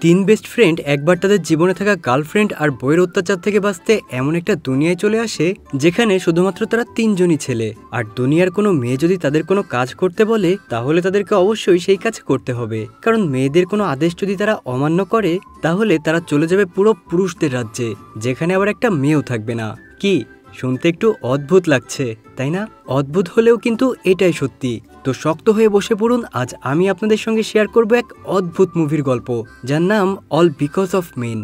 তিন best friend একবার তাদের জীবনে থাকা গার্লফ্রেন্ড আর বইয়ের অত্যাচার থেকে বাঁচতে এমন একটা দুনিয়ায় চলে আসে যেখানে শুধুমাত্র তারা তিনজনই ছেলে। আর দুনিয়ার কোনো মেয়ে যদি তাদের কোনো কাজ করতে বলে তাহলে তাদেরকে অবশ্যই সেই কাজ করতে হবে, কারণ মেয়েদের কোনো আদেশ যদি তারা অমান্য করে তাহলে তারা চলে যাবে পুরো পুরুষদের রাজ্যে, যেখানে আবার একটা মেয়েও থাকবে না। কি শুনতে একটু অদ্ভুত লাগছে তাই না? অদ্ভুত হলেও কিন্তু এটাই সত্যি। তো শক্ত হয়ে বসে পড়ুন, আজ আমি আপনাদের সঙ্গে শেয়ার করব এক অদ্ভুত মুভির গল্প যার নাম অল বিকজ অফ মেন।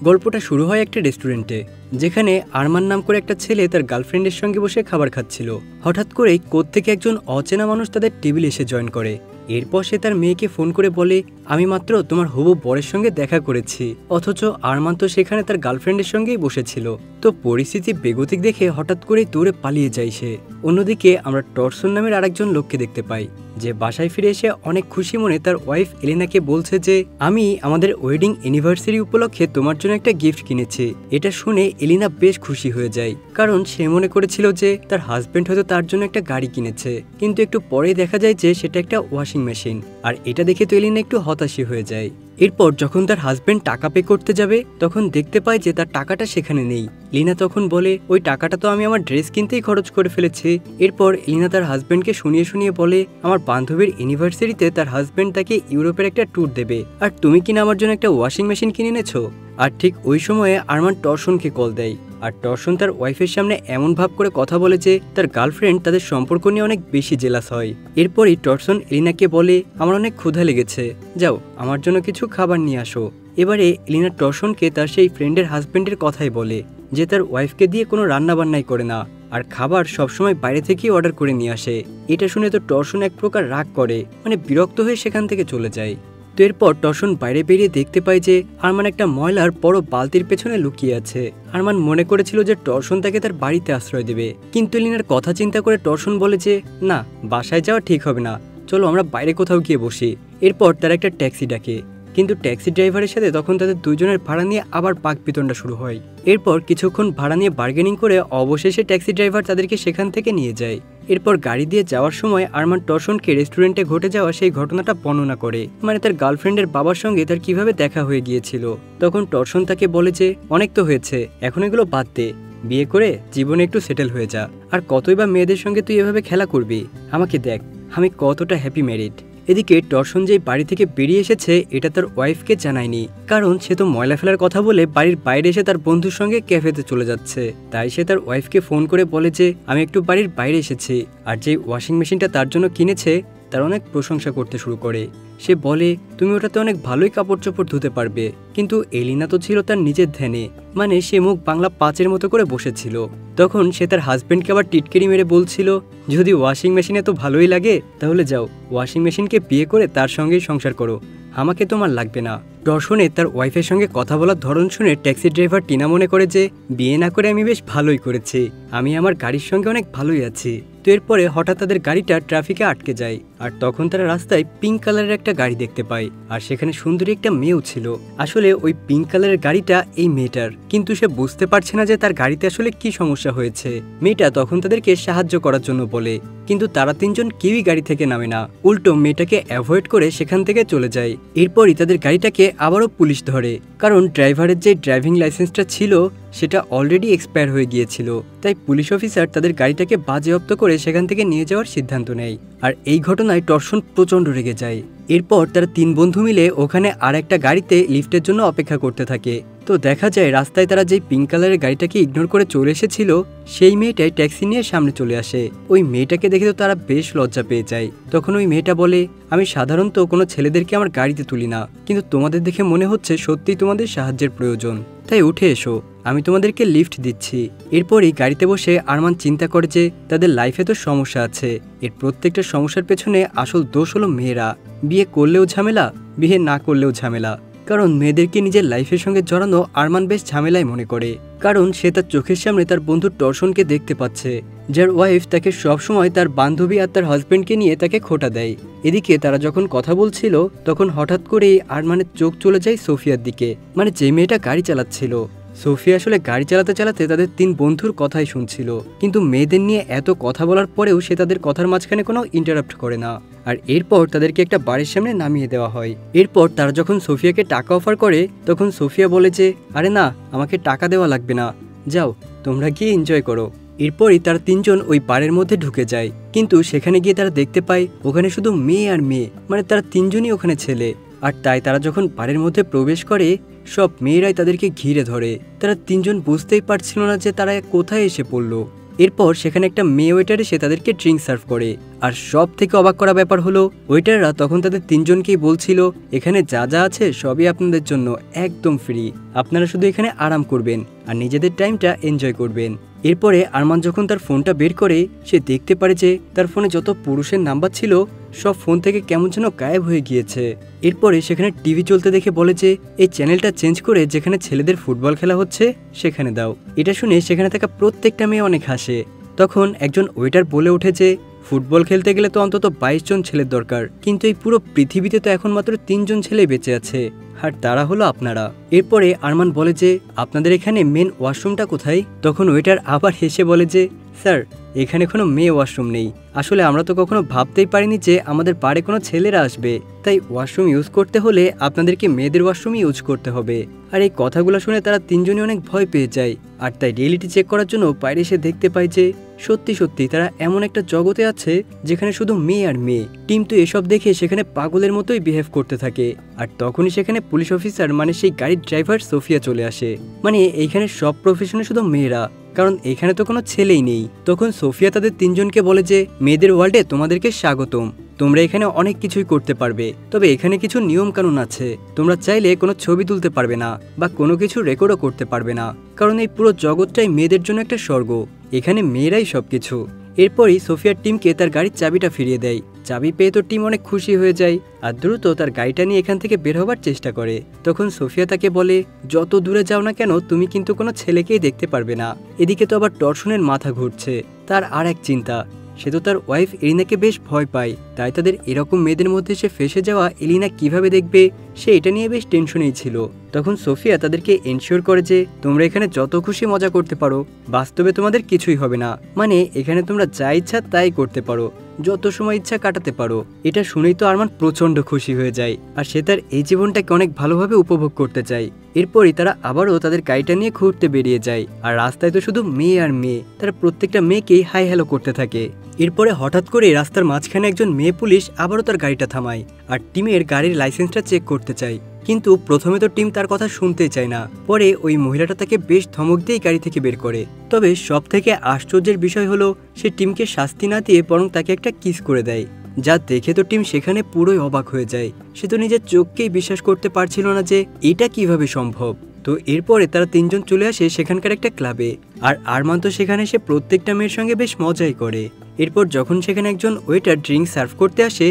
গল্পটা শুরু হয় একটা রেস্টুরেন্টে, যেখানে আরমান নাম করে একটা ছেলে তার গার্লফ্রেন্ডের সঙ্গে বসে খাবার খাচ্ছিল। হঠাৎ করেই কোত্থেকে একজন অচেনা মানুষ তাদের টেবিলে এসে জয়েন করে। এরপর সে তার মেয়েকে ফোন করে বলে, আমি মাত্র তোমার হবু বরের সঙ্গে দেখা করেছি। অথচ আরমান তো সেখানে তার গার্লফ্রেন্ডের সঙ্গেই বসেছিল। তো পরিস্থিতি বেগতিক দেখে হঠাৎ করেই দৌড়ে পালিয়ে যায় সে। অন্যদিকে আমরা টরসন নামের আরেকজন লোককে দেখতে পাই, যে বাসায় ফিরে এসে অনেক খুশি মনে তার ওয়াইফ এলেনাকে বলছে যে আমি আমাদের ওয়েডিং অ্যানিভার্সারি উপলক্ষে তোমার জন্য একটা গিফট কিনেছি। এটা শুনে এলিনা বেশ খুশি হয়ে যায়, কারণ সে মনে করেছিল যে তার হাজবেন্ড হয়তো তার জন্য একটা গাড়ি কিনেছে, কিন্তু একটু পরে দেখা যায় যে সেটা একটা ওয়াশিং মেশিন। আর এটা দেখে তো এলিনা একটু হতাশি হয়ে যায়। এরপর যখন তার হাজবেন্ড টাকা পে করতে যাবে তখন দেখতে পায় যে তার টাকাটা সেখানে নেই। লিনা তখন বলে, ওই টাকাটা তো আমি আমার ড্রেস কিনতেই খরচ করে ফেলেছি। এরপর লিনা তার হাজবেন্ডকে শুনিয়ে শুনিয়ে বলে, আমার বান্ধবীর অ্যানিভার্সারিতে তার হাজবেন্ড তাকে ইউরোপের একটা ট্যুর দেবে, আর তুমি কিনা আমার জন্য একটা ওয়াশিং মেশিন কিনে এনেছো। আর ঠিক ওই সময়ে আরমান টরসনকে কল দেয়, আর টরসন তার ওয়াইফের সামনে এমন ভাব করে কথা বলে যে তার গার্লফ্রেন্ড তাদের সম্পর্ক নিয়ে অনেক বেশি জেলাস হয়। এরপরই টরসন এলিনাকে বলে, আমার অনেক ক্ষুধা লেগেছে, যাও আমার জন্য কিছু খাবার নিয়ে আসো। এবারে এলিনা টরসনকে তার সেই ফ্রেন্ডের হাজবেন্ডের কথাই বলে, যে তার ওয়াইফকে দিয়ে কোনো রান্না বান্নাই করে না, আর খাবার সবসময় বাইরে থেকেই অর্ডার করে নিয়ে আসে। এটা শুনে তো টরসন এক প্রকার রাগ করে, মানে বিরক্ত হয়ে সেখান থেকে চলে যায়। তো এরপর টরসন বাইরে বেরিয়ে দেখতে পায় যে আরমান একটা ময়লার বড় বালতির পেছনে লুকিয়ে আছে। আরমান মনে করেছিল যে টরসন তাকে তার বাড়িতে আশ্রয় দেবে, কিন্তু এলিনার কথা চিন্তা করে টরসন বলে যে না, বাসায় যাওয়া ঠিক হবে না, চলো আমরা বাইরে কোথাও গিয়ে বসি। এরপর তারা একটা ট্যাক্সি ডাকে, কিন্তু ট্যাক্সি ড্রাইভারের সাথে তখন তাদের দুইজনের ভাড়া নিয়ে আবার পাকপিতনটা শুরু হয়। এরপর কিছুক্ষণ ভাড়া নিয়ে বার্গেনিং করে অবশেষে ট্যাক্সি ড্রাইভার তাদেরকে সেখান থেকে নিয়ে যায়। এরপর গাড়ি দিয়ে যাওয়ার সময় আরমান টরসনকে রেস্টুরেন্টে ঘটে যাওয়া সেই ঘটনাটা বর্ণনা করে, মানে তার গার্লফ্রেন্ডের বাবার সঙ্গে তার কিভাবে দেখা হয়ে গিয়েছিল। তখন টরসন তাকে বলে যে অনেক তো হয়েছে, এখন এগুলো বাদ দে, বিয়ে করে জীবনে একটু সেটেল হয়ে যা, আর কতই বা মেয়েদের সঙ্গে তুই এভাবে খেলা করবি, আমাকে দেখ আমি কতটা হ্যাপি ম্যারিড। এদিকে টরসন যেই বাড়ি থেকে বেরিয়ে এসেছে এটা তার ওয়াইফকে জানায়নি, কারণ সে তো ময়লা ফেলার কথা বলে বাড়ির বাইরে এসে তার বন্ধুর সঙ্গে ক্যাফেতে চলে যাচ্ছে। তাই সে তার ওয়াইফকে ফোন করে বলে যে আমি একটু বাড়ির বাইরে এসেছি, আর যে ওয়াশিং মেশিনটা তার জন্য কিনেছে তার অনেক প্রশংসা করতে শুরু করে। সে বলে, তুমি ওটাতে অনেক ভালোই কাপড় চোপড় ধুতে পারবে। কিন্তু এলিনা তো ছিল তার নিজের ধ্যানে, মানে সে মুখ বাংলা পাঁচের মতো করে বসেছিল। তখন সে তার হাজবেন্ডকে আবার টিটকেরি মেরে বলছিল, যদি ওয়াশিং মেশিনে তো ভালোই লাগে তাহলে যাও ওয়াশিং মেশিনকে বিয়ে করে তার সঙ্গেই সংসার করো, আমাকে তোমার লাগবে না। টরসনে তার ওয়াইফের সঙ্গে কথা বলার ধরন শুনে ট্যাক্সি ড্রাইভার টিনা মনে করে যে বিয়ে না করে আমি বেশ ভালোই করেছি, আমি আমার গাড়ির সঙ্গে অনেক ভালোই আছি। তো এরপরে হঠাৎ তাদের গাড়িটা ট্রাফিকে আটকে যায়, আর তখন তারা রাস্তায় পিঙ্ক কালারের একটা গাড়ি দেখতে পায়, আর সেখানে সুন্দরী একটা মেয়েও ছিল। আসলে ওই পিঙ্ক কালারের গাড়িটা এই মেয়েটার, কিন্তু সে বুঝতে পারছে না যে তার গাড়িতে আসলে কি সমস্যা হয়েছে। মেয়েটা তখন তাদেরকে সাহায্য করার জন্য বলে, কিন্তু তারা তিনজন কেউই গাড়ি থেকে নামে না, উল্টো মেয়েটাকে অ্যাভয়েড করে সেখান থেকে চলে যায়। এরপরই তাদের গাড়িটাকে আবারও পুলিশ ধরে, কারণ ড্রাইভারের যে ড্রাইভিং লাইসেন্সটা ছিল সেটা অলরেডি এক্সপায়ার হয়ে গিয়েছিল। তাই পুলিশ অফিসার তাদের গাড়িটাকে বাজেয়াপ্ত করে সেখান থেকে নিয়ে যাওয়ার সিদ্ধান্ত নেয়। আর এই ঘটনায় টরসন প্রচণ্ড রেগে যায়। এরপর তারা তিন বন্ধু মিলে ওখানে আর একটা গাড়িতে লিফটের জন্য অপেক্ষা করতে থাকে। তো দেখা যায় রাস্তায় তারা যেই পিঙ্ক কালারের গাড়িটাকে ইগনোর করে চলে এসেছিল সেই মেয়েটাই ট্যাক্সি নিয়ে সামনে চলে আসে। ওই মেয়েটাকে দেখে তো তারা বেশ লজ্জা পেয়ে যায়। তখন ওই মেয়েটা বলে, আমি সাধারণত কোনো ছেলেদেরকে আমার গাড়িতে তুলি না, কিন্তু তোমাদের দেখে মনে হচ্ছে সত্যিই তোমাদের সাহায্যের প্রয়োজন, তাই উঠে এসো, আমি তোমাদেরকে লিফট দিচ্ছি। এরপরই গাড়িতে বসে আরমান চিন্তা করে যে তাদের লাইফে তো সমস্যা আছে, এর প্রত্যেকটা সমস্যার পেছনে আসল দোষ হলো মেয়েরা। বিয়ে করলেও ঝামেলা, বিয়ে না করলেও ঝামেলা, কারণ মেয়েদেরকে নিজের লাইফের সঙ্গে জড়ানো আরমান বেশ ঝামেলাই মনে করে। কারণ সে তার চোখের সামনে তার বন্ধু টরসনকে দেখতে পাচ্ছে, যার ওয়াইফ তাকে সবসময় তার বান্ধবী আর তার হাজবেন্ডকে নিয়ে তাকে খোঁটা দেয়। এদিকে তারা যখন কথা বলছিল তখন হঠাৎ করেই আরমানের চোখ চলে যায় সোফিয়ার দিকে, মানে যে মেয়েটা গাড়ি চালাচ্ছিল। সোফিয়া আসলে গাড়ি চালাতে চালাতে তাদের তিন বন্ধুর কথাই শুনছিল, কিন্তু মেয়েদের নিয়ে এত কথা বলার পরেও সে তাদের কথার মাঝখানে কোনো ইন্টারাপ্ট করে না। আর এরপর তাদেরকে একটা বাড়ির সামনে নামিয়ে দেওয়া হয়। এরপর তারা যখন সোফিয়াকে টাকা অফার করে তখন সোফিয়া বলে যে আরে না, আমাকে টাকা দেওয়া লাগবে না, যাও তোমরা গিয়ে এনজয় করো। এরপরই তারা তিনজন ওই বারের মধ্যে ঢুকে যায়, কিন্তু সেখানে গিয়ে তারা দেখতে পায় ওখানে শুধু মেয়ে আর মেয়ে, মানে তারা তিনজনই ওখানে ছেলে। আর তাই তারা যখন বারের মধ্যে প্রবেশ করে সব মেয়েরাই তাদেরকে ঘিরে ধরে। তারা তিনজন বুঝতেই পারছিল না যে তারা কোথায় এসে পড়লো। এরপর সেখানে একটা মেয়ে ওয়েটার এসে তাদেরকে ড্রিঙ্ক সার্ভ করে। আর সব থেকে অবাক করা ব্যাপার হলো ওয়েটাররা তখন তাদের তিনজনকেই বলছিল এখানে যা যা আছে সবই আপনাদের জন্য একদম ফ্রি, আপনারা শুধু এখানে আরাম করবেন আর নিজেদের টাইমটা এনজয় করবেন। এরপরে আরমান যখন তার ফোনটা বের করে সে দেখতে পারে যে তার ফোনে যত পুরুষের নাম্বার ছিল সব ফোন থেকে কেমন যেন গায়েব হয়ে গিয়েছে। এরপরে সেখানে টিভি চলতে দেখে বলে যে এই চ্যানেলটা চেঞ্জ করে যেখানে ছেলেদের ফুটবল খেলা হচ্ছে সেখানে দাও। এটা শুনে সেখানে থাকা প্রত্যেকটা মেয়ে অনেক হাসে। তখন একজন ওয়েটার বলে ওঠে যে ফুটবল খেলতে গেলে তো অন্তত 22 জন ছেলের দরকার, কিন্তু এই পুরো পৃথিবীতে তো এখন মাত্র 3 জন ছেলে বেঁচে আছে, আর তারা হলো আপনারা। এরপরে আরমান বলে যে আপনাদের এখানে মেন ওয়াশরুমটা কোথায়? তখন ওয়েটার আবার হেসে বলে যে স্যার, এখানে কোনো মেয়ে ওয়াশরুম নেই, আসলে আমরা তো কখনো ভাবতেই পারিনি যে আমাদের পাড়ে কোনো ছেলেরা আসবে, তাই ওয়াশরুম ইউজ করতে হলে আপনাদেরকে মেয়েদের ওয়াশরুম ইউজ করতে হবে। আর এই কথাগুলো শুনে তারা তিনজনই অনেক ভয় পেয়ে যায়। আর তাই রিয়েলিটি চেক করার জন্য বাইরে এসে দেখতে পায় যে সত্যি সত্যি তারা এমন একটা জগতে আছে যেখানে শুধু মেয়ে আর মেয়ে। টিম তো এসব দেখে সেখানে পাগলের মতোই বিহেভ করতে থাকে। আর তখনই সেখানে পুলিশ অফিসার মানে সেই গাড়ির ড্রাইভার সোফিয়া চলে আসে। মানে এইখানে সব প্রফেশনে শুধু মেয়েরা, কারণ এখানে তো কোনো ছেলেই নেই। তখন সোফিয়া তাদের তিনজনকে বলে যে মেয়েদের ওয়ার্ল্ডে তোমাদেরকে স্বাগতম, তোমরা এখানে অনেক কিছুই করতে পারবে, তবে এখানে কিছু নিয়ম কানুন আছে। তোমরা চাইলে কোনো ছবি তুলতে পারবে না বা কোনো কিছু রেকর্ডও করতে পারবে না, কারণ এই পুরো জগৎটাই মেয়েদের জন্য একটা স্বর্গ, এখানে মেয়েরাই সবকিছু। এরপরই সোফিয়ার টিমকে তার গাড়ির চাবিটা ফিরিয়ে দেয়। চাবি পেয়ে তো টিম অনেক খুশি হয়ে যায় আর দ্রুত তার গাড়িটা নিয়ে এখান থেকে বের হবার চেষ্টা করে। তখন সোফিয়া তাকে বলে যত দূরে যাও না কেন তুমি কিন্তু কোনো ছেলেকেই দেখতে পারবে না। এদিকে তো আবার টর্সনের মাথা ঘুরছে, তার আর এক চিন্তা, সে তো তার ওয়াইফ এলিনাকে বেশ ভয় পায়, তাই তাদের এরকম মেয়েদের মধ্যে সে ফেসে যাওয়া এলিনা কিভাবে দেখবে সে এটা নিয়ে বেশ টেনশনেই ছিল। তখন সোফিয়া তাদেরকে এনশিওর করে যে তোমরা এখানে যত খুশি মজা করতে পারো, বাস্তবে তোমাদের কিছুই হবে না, মানে এখানে তোমরা যা ইচ্ছা তাই করতে পারো, যত সময় ইচ্ছা কাটাতে পারো। এটা শুনেই তো আরমান প্রচন্ড খুশি হয়ে যায় আর সে তার এই জীবনটাকে অনেক ভালোভাবে উপভোগ করতে চায়। এরপরই তারা আবারও তাদের গাড়িটা নিয়ে ঘুরতে বেরিয়ে যায় আর রাস্তায় তো শুধু মেয়ে আর মেয়ে, তারা প্রত্যেকটা মেয়েকেই হাই হ্যালো করতে থাকে। এরপরে হঠাৎ করে রাস্তার মাঝখানে একজন মেয়ে পুলিশ আবারও তার গাড়িটা থামায় আর টিমের গাড়ির লাইসেন্সটা চেক করতে চায়, কিন্তু প্রথমে তো টিম তার কথা শুনতে চায় না। পরে ওই মহিলাটা তাকে বেশ ধমক দিয়ে গাড়ি থেকে বের করে। তবে সব থেকে আশ্চর্যের বিষয় হলো সে টিমকে শাস্তি না দিয়ে বরং তাকে একটা কিস করে দেয়, যা দেখে তো টিম সেখানে পুরোই অবাক হয়ে যায়। সে তো নিজের চোখকেই বিশ্বাস করতে পারছিল না যে এটা কিভাবে সম্ভব। তো এরপরে তারা তিনজন চলে আসে সেখানকার একটা ক্লাবে আর আরমান তো সেখানে এসে প্রত্যেকটা মেয়ের সঙ্গে বেশ মজাই করে। এরপর যখন সেখানে একজন ওয়েটার ড্রিঙ্ক সার্ভ করতে আসে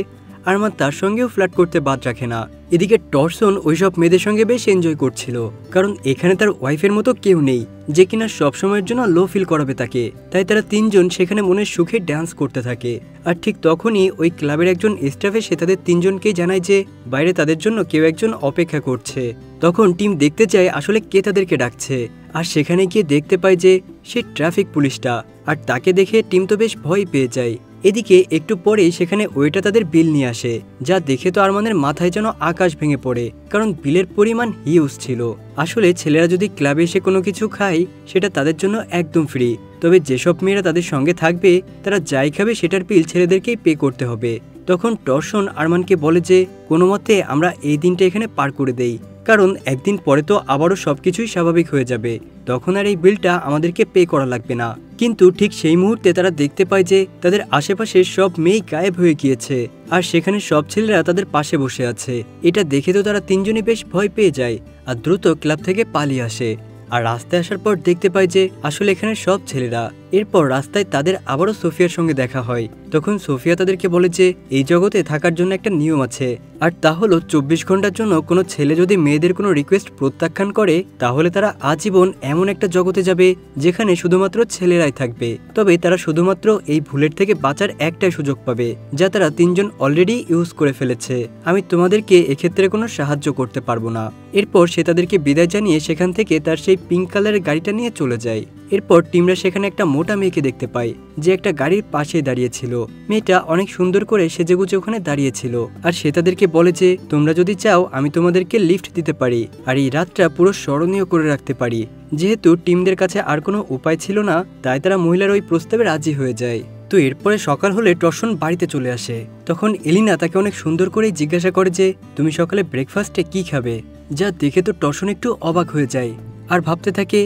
আরমান তার সঙ্গেও ফ্ল্যাট করতে বাদ রাখে না। এদিকে টর্সন ওইসব মেয়েদের সঙ্গে বেশ এনজয় করছিল, কারণ এখানে তার ওয়াইফের মতো কেউ নেই যে কিনা সবসময়ের জন্য লো ফিল করাবে তাকে, তাই তারা তিনজন সেখানে মনের সুখে ডান্স করতে থাকে। আর ঠিক তখনই ওই ক্লাবের একজন স্টাফ এসে তাদের তিনজনকেই জানায় যে বাইরে তাদের জন্য কেউ একজন অপেক্ষা করছে। তখন টিম দেখতে চায় আসলে কে তাদেরকে ডাকছে, আর সেখানে গিয়ে দেখতে পায় যে সে ট্রাফিক পুলিশটা, আর তাকে দেখে টিম তো বেশ ভয় পেয়ে যায়। এদিকে একটু পরেই সেখানে ওইটা তাদের বিল নিয়ে আসে, যা দেখে তো আরমানের মাথায় যেন আকাশ ভেঙে পড়ে, কারণ বিলের পরিমাণ হিউজ ছিল। আসলে ছেলেরা যদি ক্লাবে এসে কোনো কিছু খায় সেটা তাদের জন্য একদম ফ্রি, তবে যেসব মেয়েরা তাদের সঙ্গে থাকবে তারা যাই খাবে সেটার বিল ছেলেদেরকেই পে করতে হবে। তখন টর্সন আরমানকে বলে যে কোনো মতে আমরা এই দিনটা এখানে পার করে দেই, কারণ একদিন পরে তো আবারও সবকিছুই স্বাভাবিক হয়ে যাবে, তখন আর এই বিলটা আমাদেরকে পে করা লাগবে না। কিন্তু ঠিক সেই মুহূর্তে তারা দেখতে পায় যে তাদের আশেপাশে সব মেয়ে গায়েব হয়ে গিয়েছে আর সেখানে সব ছেলেরা তাদের পাশে বসে আছে। এটা দেখে তো তারা তিনজনই বেশ ভয় পেয়ে যায় আর দ্রুত ক্লাব থেকে পালিয়ে আসে। আর রাস্তায় আসার পর দেখতে পায় যে আসলে এখানে সব ছেলেরা। এরপর রাস্তায় তাদের আবারও সোফিয়ার সঙ্গে দেখা হয়। তখন সোফিয়া তাদেরকে বলে যে এই জগতে থাকার জন্য একটা নিয়ম আছে, আর তা হলো 24 ঘন্টার জন্য কোনো ছেলে যদি মেয়েদের কোনো রিকোয়েস্ট প্রত্যাখ্যান করে তাহলে তারা আজীবন এমন একটা জগতে যাবে যেখানে শুধুমাত্র ছেলেরাই থাকবে। তবে তারা শুধুমাত্র এই ভুলের থেকে বাঁচার একটাই সুযোগ পাবে, যা তারা তিনজন অলরেডি ইউজ করে ফেলেছে। আমি তোমাদেরকে এক্ষেত্রে কোনো সাহায্য করতে পারবো না। এরপর সে তাদেরকে বিদায় জানিয়ে সেখান থেকে তার সেই পিঙ্ক কালারের গাড়িটা নিয়ে চলে যায়। এরপর টিমরা সেখানে একটা মোটা মেয়েকে দেখতে পায় যে একটা গাড়ির পাশে দাঁড়িয়েছিল। মেয়েটা অনেক সুন্দর করে সেজেগুজে ওখানে দাঁড়িয়েছিল আর সে তাদেরকে বলে যে তোমরা যদি চাও আমি তোমাদেরকে লিফট দিতে পারি আর এই রাতটা পুরো স্মরণীয় করে রাখতে পারি। যেহেতু টিমদের কাছে আর কোনো উপায় ছিল না, তাই তারা মহিলার ওই প্রস্তাবে রাজি হয়ে যায়। তো এরপরে সকাল হলে টর্সন বাড়িতে চলে আসে। তখন এলিনা তাকে অনেক সুন্দর করেই জিজ্ঞাসা করে যে তুমি সকালে ব্রেকফাস্টে কি খাবে, যা দেখে তো টর্সন একটু অবাক হয়ে যায় আর ভাবতে থাকে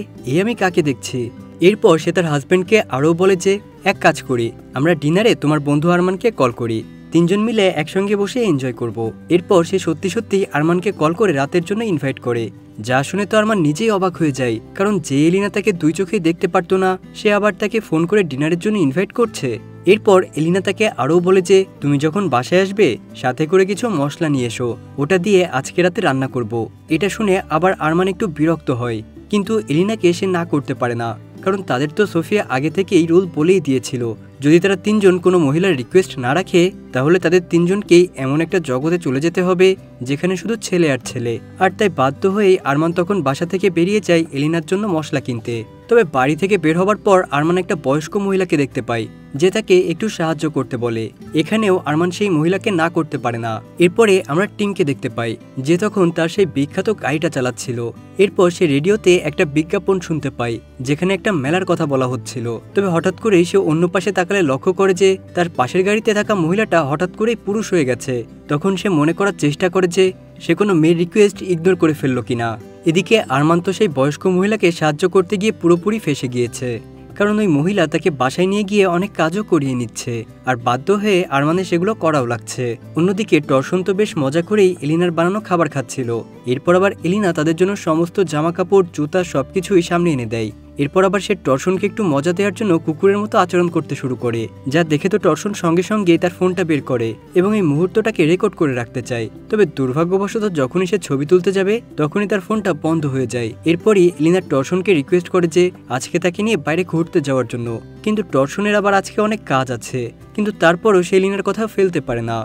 আমি কাকে দেখছি। এরপর সে তার হাজব্যান্ডকে আরও বলে যে এক কাজ করি, আমরা ডিনারে তোমার বন্ধু আরমানকে কল করি, 3 জন মিলে একসঙ্গে বসে এনজয় করব। এরপর সে সত্যি সত্যি আরমানকে কল করে রাতের জন্য ইনভাইট করে, যা শুনে তো আরমান নিজেই অবাক হয়ে যায়, কারণ যে এলিনা তাকে 2 চোখেই দেখতে পারতো না সে আবার তাকে ফোন করে ডিনারের জন্য ইনভাইট করছে। এরপর এলিনা তাকে আরও বলে যে তুমি যখন বাসায় আসবে সাথে করে কিছু মশলা নিয়ে এসো, ওটা দিয়ে আজকে রাতে রান্না করব। এটা শুনে আবার আরমান একটু বিরক্ত হয়, কিন্তু এলিনাকে সে না করতে পারে না, কারণ তাদের তো সোফিয়া আগে থেকেই রুল বলেই দিয়েছিল যদি তারা 3 জন কোনো মহিলার রিকোয়েস্ট না রাখে তাহলে তাদের 3 জনকেই এমন একটা জগতে চলে যেতে হবে যেখানে শুধু ছেলে আর ছেলে। আর তাই বাধ্য হয়েই আরমান তখন বাসা থেকে বেরিয়ে যায় এলিনার জন্য মশলা কিনতে। তবে বাড়ি থেকে বের হবার পর আরমান একটা বয়স্ক মহিলাকে দেখতে পায় যে তাকে একটু সাহায্য করতে বলে। এখানেও আরমান সেই মহিলাকে না করতে পারে না। এরপরে আমরা টিমকে দেখতে পাই যে তখন তার সেই বিখ্যাত গাড়িটা চালাচ্ছিল। এরপর সে রেডিওতে একটা বিজ্ঞাপন শুনতে পায় যেখানে একটা মেলার কথা বলা হচ্ছিল। তবে হঠাৎ করেই সে অন্য পাশে তাকালে লক্ষ্য করে যে তার পাশের গাড়িতে থাকা মহিলাটা হঠাৎ করেই পুরুষ হয়ে গেছে। তখন সে মনে করার চেষ্টা করে যে সে কোনো মেয়ের রিকোয়েস্ট ইগনোর করে ফেললো কিনা। এদিকে আরমান তো সেই বয়স্ক মহিলাকে সাহায্য করতে গিয়ে পুরোপুরি ফেসে গিয়েছে, কারণ ওই মহিলা তাকে বাসায় নিয়ে গিয়ে অনেক কাজও করিয়ে নিচ্ছে আর বাধ্য হয়ে আরমানের সেগুলো করাও লাগছে। অন্যদিকে টর্সন তো বেশ মজা করেই এলিনার বানানো খাবার খাচ্ছিল। এরপর আবার এলিনা তাদের জন্য সমস্ত জামা কাপড় জুতা সবকিছুই সামনে এনে দেয়। এরপর আবার সে টর্সনকে একটু মজা দেওয়ার জন্য কুকুরের মতো আচরণ করতে শুরু করে, যা দেখে তো টর্সন সঙ্গে সঙ্গে তার ফোনটা বের করে এবং এই মুহূর্তটাকে রেকর্ড করে রাখতে চায়। তবে দুর্ভাগ্যবশত যখনই সে ছবি তুলতে যাবে তখনই তার ফোনটা বন্ধ হয়ে যায়। এরপরই এলিনা টর্সনকে রিকোয়েস্ট করে যে আজকে তাকে নিয়ে বাইরে ঘুরতে যাওয়ার জন্য, কিন্তু টর্সনের আবার আজকে অনেক কাজ আছে, কিন্তু তারপরও সে এলিনার কথা ফেলতে পারে না।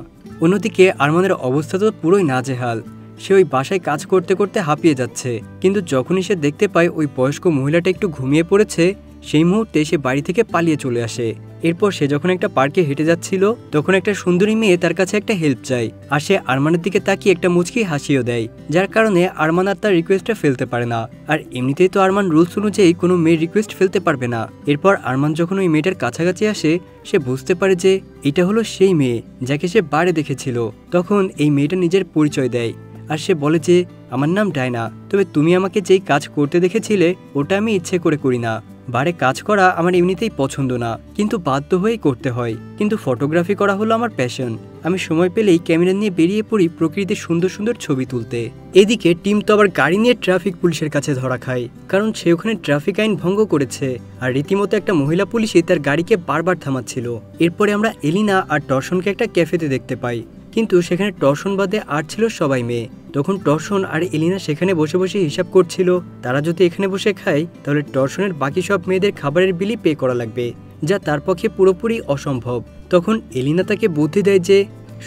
অন্যদিকে আরমানের অবস্থা তো পুরোই নাজেহাল। সে ওই বাসায় কাজ করতে করতে হাঁপিয়ে যাচ্ছে, কিন্তু যখনই সে দেখতে পায় ওই বয়স্ক মহিলাটা একটু ঘুমিয়ে পড়েছে সেই মুহূর্তে সে বাড়ি থেকে পালিয়ে চলে আসে। এরপর সে যখন একটা পার্কে হেঁটে যাচ্ছিল তখন একটা সুন্দরী মেয়ে তার কাছে একটা হেল্প চায় আর সে আরমানের দিকে তাকিয়ে একটা মুচকি হাসিও দেয়, যার কারণে আরমান আর তার রিকোয়েস্টটা ফেলতে পারে না। আর এমনিতেই তো আরমান রুলস অনুযায়ী কোনো মেয়ের রিকোয়েস্ট ফেলতে পারবে না। এরপর আরমান যখন ওই মেয়েটার কাছাকাছি আসে সে বুঝতে পারে যে এটা হলো সেই মেয়ে যাকে সে বারে দেখেছিল। তখন এই মেয়েটা নিজের পরিচয় দেয় আর সে বলে যে আমার নাম ডায়না, তবে তুমি আমাকে যেই কাজ করতে দেখেছিলে ওটা আমি ইচ্ছে করে করি না। বারে কাজ করা আমার এমনিতেই পছন্দ না, কিন্তু বাধ্য হয়েই করতে হয়। কিন্তু ফটোগ্রাফি করা হলো আমার প্যাশন। আমি সময় পেলেই ক্যামেরা নিয়ে বেরিয়ে পড়ি প্রকৃতির সুন্দর সুন্দর ছবি তুলতে। এদিকে টিম তো আবার গাড়ি নিয়ে ট্রাফিক পুলিশের কাছে ধরা খায়, কারণ সে ওখানে ট্রাফিক আইন ভঙ্গ করেছে আর রীতিমতো একটা মহিলা পুলিশই তার গাড়িকে বারবার থামাচ্ছিল। এরপরে আমরা এলিনা আর টর্সনকে একটা ক্যাফেতে দেখতে পাই, কিন্তু সেখানে টর্সন বাদে আর ছিল সবাই মেয়ে। তখন টর্সন আর এলিনা সেখানে বসে বসে হিসাব করছিল তারা যদি এখানে বসে খায় তাহলে টর্সনের বাকি সব মেয়েদের খাবারের বিলই পে করা লাগবে, যা তার পক্ষে পুরোপুরি অসম্ভব। তখন এলিনা তাকে বুদ্ধি দেয় যে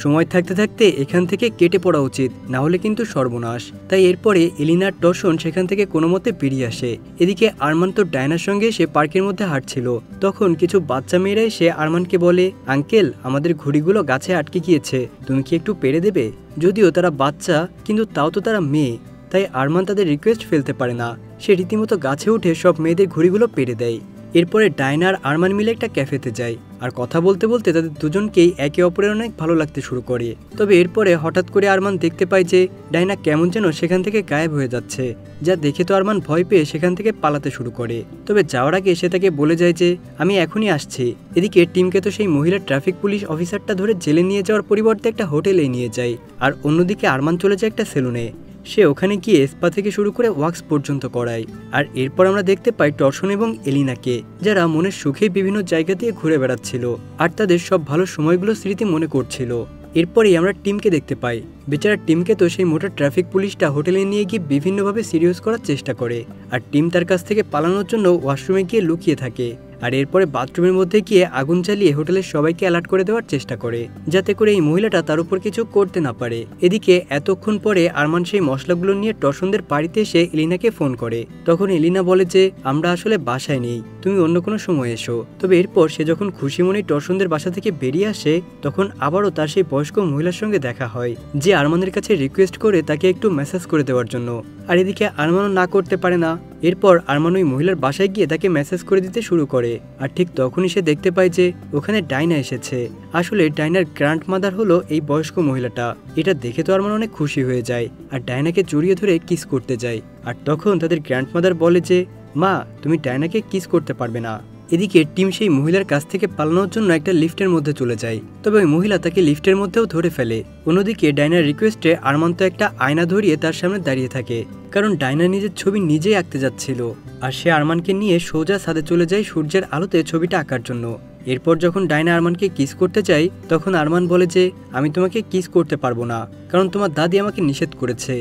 সময় থাকতে থাকতে এখান থেকে কেটে পড়া উচিত, না হলে কিন্তু সর্বনাশ। তাই এরপরে এলিনার টর্সন সেখান থেকে কোনো মতে বেরিয়ে আসে। এদিকে আরমান তো ডায়নার সঙ্গে সে পার্কের মধ্যে হাঁটছিল। তখন কিছু বাচ্চা মেয়েরা এসে আরমানকে বলে আঙ্কেল আমাদের ঘুড়িগুলো গাছে আটকে গিয়েছে, তুমি কি একটু পেরে দেবে? যদিও তারা বাচ্চা কিন্তু তাও তো তারা মেয়ে, তাই আরমান তাদের রিকোয়েস্ট ফেলতে পারে না। সে রীতিমতো গাছে উঠে সব মেয়েদের ঘুড়িগুলো পেরে দেয়। এরপরে ডায়না আর আরমান মিলে একটা ক্যাফেতে যায় আর কথা বলতে বলতে তাদের দুজনকেই একে অপরের অনেক ভালো লাগতে শুরু করে। তবে এরপরে হঠাৎ করে আরমান দেখতে পায় যে ডায়না কেমন যেন সেখান থেকে গায়েব হয়ে যাচ্ছে, যা দেখে তো আরমান ভয় পেয়ে সেখান থেকে পালাতে শুরু করে। তবে যাওয়ার আগে সে তাকে বলে যায় যে আমি এখনই আসছি। এদিকে টিমকে তো সেই মহিলা ট্রাফিক পুলিশ অফিসারটা ধরে জেলে নিয়ে যাওয়ার পরিবর্তে একটা হোটেলে নিয়ে যায়, আর অন্যদিকে আরমান চলে যায় একটা সেলুনে। সে ওখানে গিয়ে স্পা থেকে শুরু করে ওয়াক্স পর্যন্ত করায়। আর এরপর আমরা দেখতে পাই টর্সন এবং এলিনাকে, যারা মনের সুখে বিভিন্ন জায়গা দিয়ে ঘুরে বেড়াচ্ছিল আর তাদের সব ভালো সময়গুলো স্মৃতি মনে করছিল। এরপরেই আমরা টিমকে দেখতে পাই। বেচারা টিমকে তো সেই মোটা ট্রাফিক পুলিশটা হোটেলে নিয়ে গিয়ে বিভিন্নভাবে সিরিয়াস করার চেষ্টা করে, আর টিম তার কাছ থেকে পালানোর জন্য ওয়াশরুমে গিয়ে লুকিয়ে থাকে। আর এরপরে বাথরুমের মধ্যে গিয়ে আগুন জ্বালিয়ে হোটেলের সবাইকে অ্যালার্ট করে দেওয়ার চেষ্টা করে, যাতে করে এই মহিলাটা তার উপর কিছু করতে না পারে। এদিকে এতক্ষণ পরে আরমান সেই মশলাগুলো নিয়ে টর্সনদের বাড়িতে এসে এলিনাকে ফোন করে। তখন এলিনা বলে যে আমরা আসলে বাসায় নেই, তুমি অন্য কোনো সময় এসো। তবে এরপর সে যখন খুশি মনে টর্সনদের বাসা থেকে বেরিয়ে আসে, তখন আবারও তার সেই বয়স্ক মহিলার সঙ্গে দেখা হয়, যে আরমানের কাছে রিকোয়েস্ট করে তাকে একটু মেসেজ করে দেওয়ার জন্য। আর এদিকে আরমানও না করতে পারে না। এরপর আরমান ওই মহিলার বাসায় গিয়ে তাকে মেসেজ করে দিতে শুরু করে। আর ঠিক তখনই সে দেখতে পায় যে ওখানে ডাইনা এসেছে। আসলে ডাইনার গ্র্যান্ডমাদার হলো এই বয়স্ক মহিলাটা। এটা দেখে তো আরমান অনেক খুশি হয়ে যায় আর ডাইনাকে জড়িয়ে ধরে কিস করতে যায়। আর তখন তাদের গ্র্যান্ডমাদার বলে যে মা, তুমি ডাইনাকে কিস করতে পারবে না। এদিকে টিম সেই মহিলার কাছ থেকে পালানোর জন্য একটা লিফটের মধ্যে চলে যায়, তবে ওই মহিলা তাকে লিফটের মধ্যেও ধরে ফেলে। অন্যদিকে ডাইনার রিকোয়েস্টে আরমান তো একটা আয়না ধরিয়ে তার সামনে দাঁড়িয়ে থাকে, কারণ ডাইনা নিজের ছবি নিজেই আঁকতে যাচ্ছিল। আর সে আরমানকে নিয়ে সোজা ছাদে চলে যায় সূর্যের আলোতে ছবিটা আঁকার জন্য। এরপর যখন ডাইনা আরমানকে কিস করতে চায়, তখন আরমান বলে যে আমি তোমাকে কিস করতে পারবো না, কারণ তোমার দাদি আমাকে নিষেধ করেছে।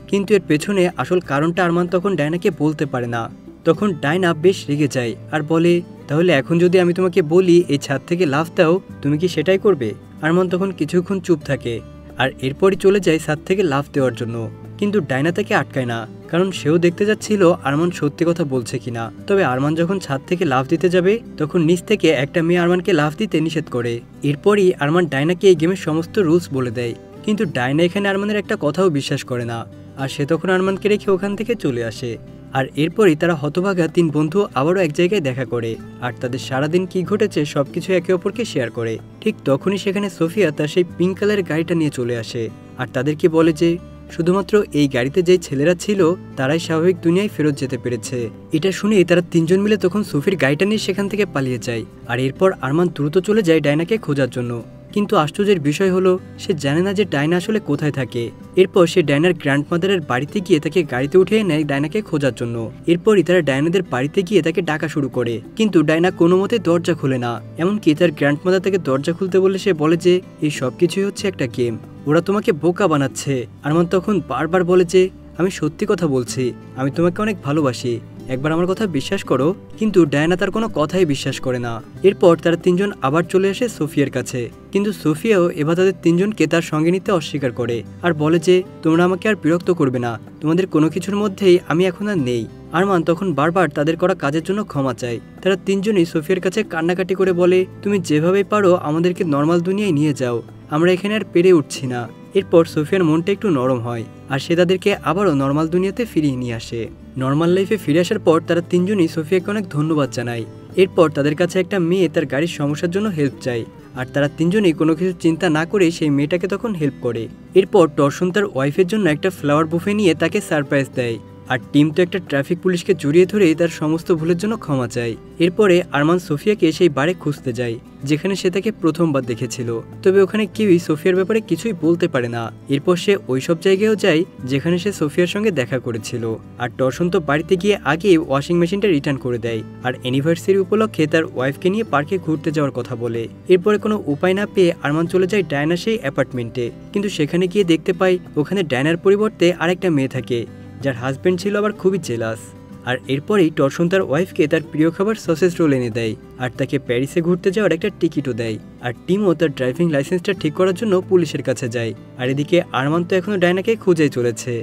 কিন্তু এর পেছনে আসল কারণটা আরমান তখন ডাইনাকে বলতে পারে না। তখন ডাইনা বেশ রেগে যায় আর বলে তাহলে এখন যদি আমি তোমাকে বলি এই ছাদ থেকে লাফ দাও, তুমি কি সেটাই করবে? আরমান তখন কিছুক্ষণ চুপ থাকে আর এরপরই চলে যায় ছাদ থেকে লাফ দেওয়ার জন্য। কিন্তু ডাইনা তাকে আটকায় না, কারণ সেও দেখতে যাচ্ছিল আরমান সত্যি কথা বলছে কিনা। তবে আরমান যখন ছাদ থেকে লাফ দিতে যাবে, তখন নিচ থেকে একটা মেয়ে আরমানকে লাফ দিতে নিষেধ করে। এরপরই আরমান ডাইনাকে এই গেমের সমস্ত রুলস বলে দেয়, কিন্তু ডাইনা এখানে আরমানের একটা কথাও বিশ্বাস করে না। আর সে তখন আরমানকে রেখে ওখান থেকে চলে আসে। আর এরপরই তারা হতভাগা তিন বন্ধু আবারও এক জায়গায় দেখা করে আর তাদের সারাদিন কি ঘটেছে সবকিছু একে অপরকে শেয়ার করে। ঠিক তখনই সেখানে সোফিয়া তার সেই পিঙ্ক কালারের গাড়িটা নিয়ে চলে আসে আর তাদেরকে বলে যে শুধুমাত্র এই গাড়িতে যেই ছেলেরা ছিল তারাই স্বাভাবিক দুনিয়ায় ফেরত যেতে পেরেছে। এটা শুনে তারা তিনজন মিলে তখন সোফির গাড়িটা নিয়ে সেখান থেকে পালিয়ে যায়। আর এরপর আরমান দ্রুত চলে যায় ডাইনাকে খোঁজার জন্য, কিন্তু আশ্চর্যের বিষয় হলো সে জানে না যে ডাইনা আসলে কোথায় থাকে। এরপর সে ডাইনার গ্র্যান্ডমাদারের বাড়িতে গিয়ে তাকে গাড়িতে উঠিয়ে নেয় ডাইনাকে খোঁজার জন্য। এরপরই তারা ডাইনাদের বাড়িতে গিয়ে তাকে ডাকা শুরু করে, কিন্তু ডাইনা কোনো মতে দরজা খুলে না। এমনকি তার গ্র্যান্ডমাদার তাকে দরজা খুলতে বলে সে বলে যে এই সবকিছুই হচ্ছে একটা গেম, ওরা তোমাকে বোকা বানাচ্ছে। আরমান তখন বারবার বলে যে আমি সত্যি কথা বলছি, আমি তোমাকে অনেক ভালোবাসি, একবার আমার কথা বিশ্বাস করো। কিন্তু ডায়ানা তার কোনো কথাই বিশ্বাস করে না। এরপর তারা তিনজন আবার চলে আসে সোফিয়ার কাছে, কিন্তু সোফিয়াও এবার তাদের তিনজনকে তার সঙ্গে নিতে অস্বীকার করে আর বলে যে তোমরা আমাকে আর বিরক্ত করবে না, তোমাদের কোনো কিছুর মধ্যেই আমি এখন আর নেই। আরমান তখন বারবার তাদের করা কাজের জন্য ক্ষমা চায়। তারা তিনজনই সোফিয়ার কাছে কান্নাকাটি করে বলে তুমি যেভাবে পারো আমাদেরকে নর্মাল দুনিয়ায় নিয়ে যাও, আমরা এখানে আর পেরে উঠছি না। এরপর সোফিয়ার মনটা একটু নরম হয় আর সে তাদেরকে আবারও নর্মাল দুনিয়াতে ফিরিয়ে নিয়ে আসে। নর্মাল লাইফে ফিরে আসার পর তারা তিনজনই সোফিয়াকে অনেক ধন্যবাদ জানায়। এরপর তাদের কাছে একটা মেয়ে তার গাড়ির সমস্যার জন্য হেল্প চায় আর তারা তিনজনই কোনো কিছু চিন্তা না করে সেই মেয়েটাকে তখন হেল্প করে। এরপর টর্সন তার ওয়াইফের জন্য একটা ফ্লাওয়ার বুফে নিয়ে তাকে সারপ্রাইজ দেয় আর টিম তো একটা ট্রাফিক পুলিশকে জড়িয়ে ধরে তার সমস্ত ভুলের জন্য ক্ষমা চায়। এরপরে আরমান সোফিয়াকে সেই বারে খুঁজতে যায় যেখানে সে তাকে প্রথমবার দেখেছিল, তবে ওখানে কেউই সোফিয়ার ব্যাপারে কিছুই বলতে পারে না। এরপর সে ওইসব জায়গায়ও যায় যেখানে সে সোফিয়ার সঙ্গে দেখা করেছিল। আর টর্সন তো বাড়িতে গিয়ে আগে ওয়াশিং মেশিনটা রিটার্ন করে দেয় আর অ্যানিভার্সারি উপলক্ষে তার ওয়াইফকে নিয়ে পার্কে ঘুরতে যাওয়ার কথা বলে। এরপরে কোনো উপায় না পেয়ে আরমান চলে যায় ডায়নার সেই অ্যাপার্টমেন্টে, কিন্তু সেখানে গিয়ে দেখতে পায় ওখানে ডায়নার পরিবর্তে আরেকটা মেয়ে থাকে যার হাজব্যান্ড ছিল আবার খুবই জেলাস। আর এরপরেই টর্সন তার ওয়াইফকে তার প্রিয় খাবার সসেজ রোল এনে দেয় আর তাকে প্যারিসে ঘুরতে যাওয়ার একটা টিকিটও দেয়। আর টিমও তার ড্রাইভিং লাইসেন্সটা ঠিক করার জন্য পুলিশের কাছে যায়। আর এদিকে আরমান তো এখনও ডায়নাকে খুঁজেই চলেছে।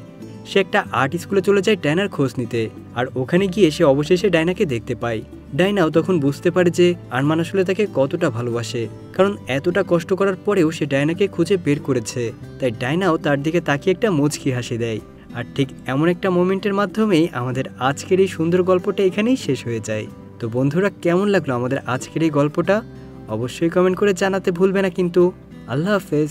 সে একটা আর্ট স্কুলে চলে যায় ডায়নার খোঁজ নিতে আর ওখানে গিয়ে সে অবশেষে ডায়নাকে দেখতে পায়। ডায়নাও তখন বুঝতে পারে যে আরমান আসলে তাকে কতটা ভালোবাসে, কারণ এতটা কষ্ট করার পরেও সে ডায়নাকে খুঁজে বের করেছে। তাই ডায়নাও তার দিকে তাকিয়ে একটা মুচকি হাসি দেয়। আর ঠিক এমন একটা মোমেন্টের মাধ্যমেই আমাদের আজকের এই সুন্দর গল্পটা এখানেই শেষ হয়ে যায়। তো বন্ধুরা, কেমন লাগলো আমাদের আজকের এই গল্পটা অবশ্যই কমেন্ট করে জানাতে ভুলবে না কিন্তু। আল্লাহ হাফেজ।